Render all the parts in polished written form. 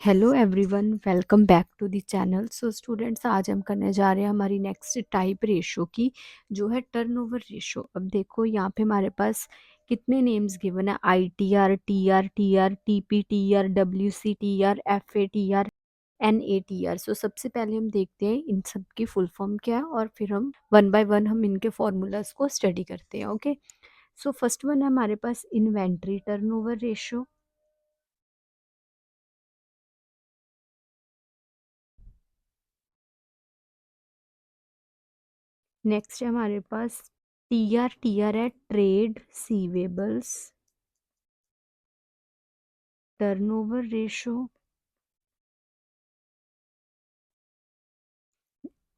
Hello everyone, welcome back to the channel. So students, आज हम करने जा रहे हैं हमारी नेक्स्ट टाइप रेशो की, जो है टर्नओवर रेशो। अब देखो यहाँ पे हमारे पास कितने नेम्स गिवन है। ITR, TR, TR, TP, TR, WC, TR, FA, TR, NATR। सो सबसे पहले हम देखते हैं इन सब की फुल फॉर्म क्या है, और फिर हम वन बाय वन हम इनके फॉर्मूलाज को स्टडी करते हैं। ओके, सो फर्स्ट वन है हमारे पास इन्वेंट्री टर्नओवर रेशो। नेक्स्ट है हमारे पास TR है trade receivables turnover ratio.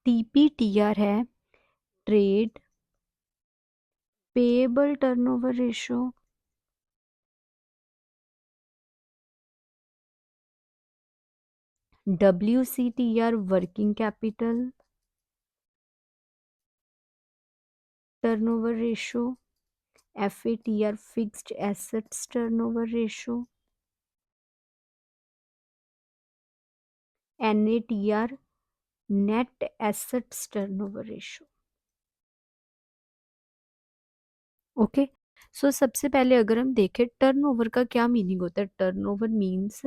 TR है trade payable turnover ratio. WCTR working capital turnover ratio. FATR fixed assets turnover ratio. NATR net assets turnover ratio. Okay, so सबसे पहले अगर हम देखें टर्नओवर का क्या मीनिंग होता है। Turnover means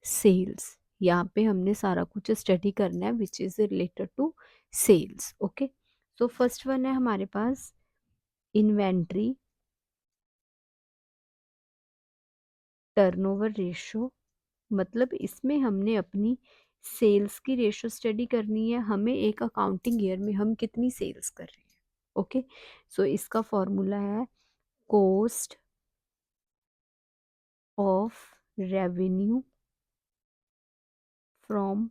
sales. यहाँ पे हमने सारा कुछ स्टडी करना है which is related to sales. Okay, so first one है हमारे पास इन्वेंट्री टर्नओवर रेशो। मतलब इसमें हमने अपनी सेल्स की रेशो स्टडी करनी है। हमें एक अकाउंटिंग ईयर में हम कितनी सेल्स कर रहे हैं। ओके, सो इसका फॉर्मूला है cost of revenue from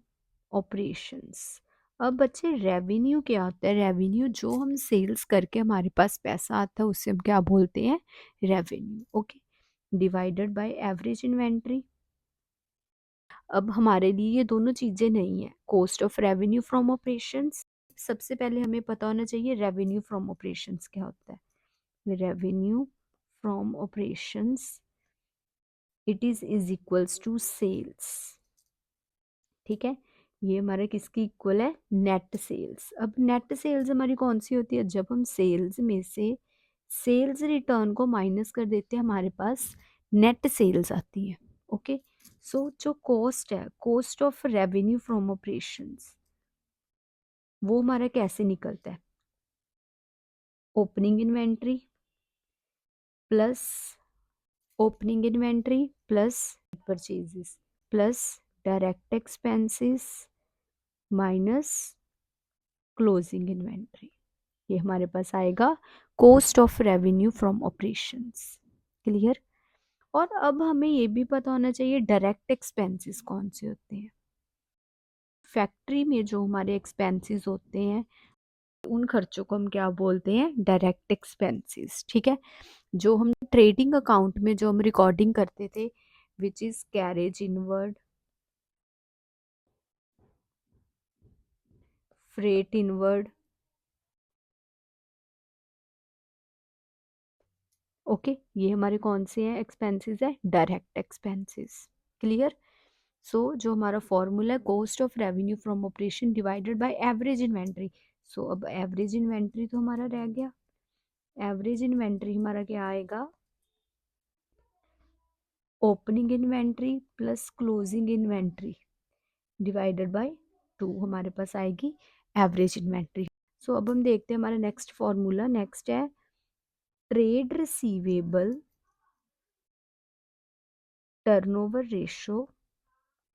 operations. अब बच्चे रेवेन्यू क्या होता है। रेवेन्यू जो हम सेल्स करके हमारे पास पैसा आता है उसे हम क्या बोलते हैं, revenue. Okay, divided by average inventory. अब हमारे लिए ये दोनों चीज़ें नहीं है। Cost of revenue from operations, सबसे पहले हमें पता होना चाहिए रेवेन्यू फ्रॉम ऑपरेशंस क्या होता है। Revenue from operations it is equals to sales. ठीक है, ये हमारा किसकी इक्वल है, नेट सेल्स। अब नेट सेल्स हमारी कौन सी होती है, जब हम सेल्स में से सेल्स रिटर्न को माइनस कर देते हैं हमारे पास नेट सेल्स आती है। ओके, सो जो कॉस्ट है, cost of revenue from operations, वो हमारा कैसे निकलता है। Opening inventory plus opening inventory plus purchases plus direct expenses minus closing inventory. ये हमारे पास आएगा cost of revenue from operations. Clear. और अब हमें ये भी पता होना चाहिए डायरेक्ट एक्सपेंसेस कौन से होते हैं। फैक्ट्री में जो हमारे एक्सपेंसेस होते हैं उन खर्चों को हम क्या बोलते हैं, डायरेक्ट एक्सपेंसेस। ठीक है, जो हम ट्रेडिंग अकाउंट में जो हम रिकॉर्डिंग करते थे which is carriage inward, freight inward. Okay, ये हमारे कौन से हैं, एक्सपेंसेस है, डायरेक्ट एक्सपेंसेस। क्लियर। सो जो हमारा फॉर्मूला है cost of revenue from operation divided by average inventory. So अब एवरेज इन्वेंट्री तो हमारा रह गया। एवरेज इन्वेंट्री हमारा क्या आएगा, opening inventory plus closing inventory divided by 2 हमारे पास आएगी एवरेज इन्वेंट्री। सो अब हम देखते हैं हमारा नेक्स्ट फॉर्मूला। नेक्स्ट है trade receivable turnover ratio.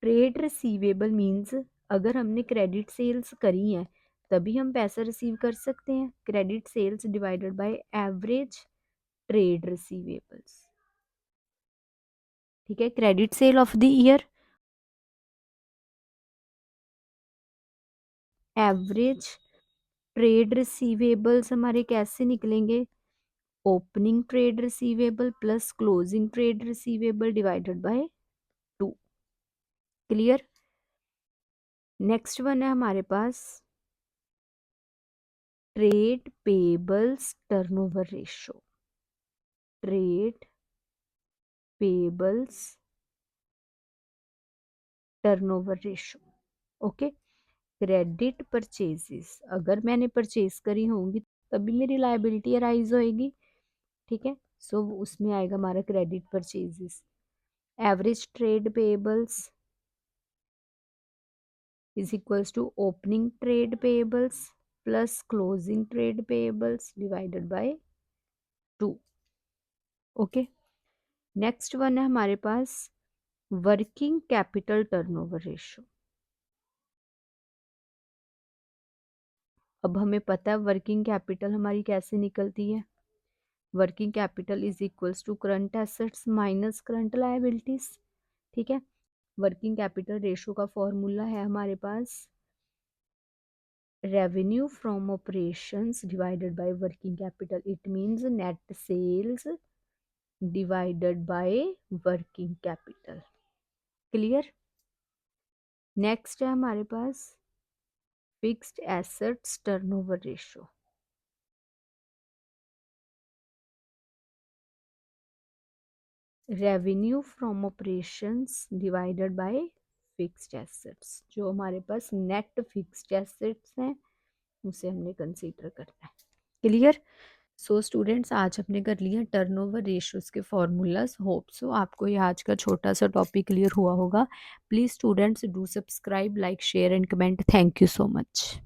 Trade receivable means अगर हमने क्रेडिट सेल्स करी हैं तभी हम पैसा रिसीव कर सकते हैं। Credit sales divided by average trade receivables. ठीक है, credit sale of the year, average trade receivables हमारे कैसे निकलेंगे, opening trade receivable plus closing trade receivable divided by 2। Clear. Next one है हमारे पास trade payables turnover ratio. Trade payables turnover ratio. Okay, credit purchases, अगर मैंने purchase करी होंगी तभी मेरी लायबिलिटी अराइज होएगी। ठीक है, सो उसमें आएगा हमारा credit purchases. Average trade payables is equals to opening trade payables plus closing trade payables divided by 2। Okay, next one है हमारे पास वर्किंग कैपिटल टर्नओवर रेशो। अब हमें पता है वर्किंग कैपिटल हमारी कैसे निकलती है। Working capital is equals to current assets minus current liabilities. ठीक है, वर्किंग कैपिटल रेशो का फॉर्मूला है हमारे पास revenue from operations divided by working capital. It means net sales divided by working capital. Clear. Next है हमारे पास fixed assets turnover ratio. Revenue from operations divided by fixed assets. जो हमारे पास net fixed assets हैं उसे हमने consider करना है। क्लियर। सो स्टूडेंट्स, आज हमने कर लिया टर्नओवर रेशियोज के फॉर्मूलाज। होप सो आपको ये आज का छोटा सा टॉपिक क्लियर हुआ होगा। Please students do subscribe, like, share and comment. Thank you so much.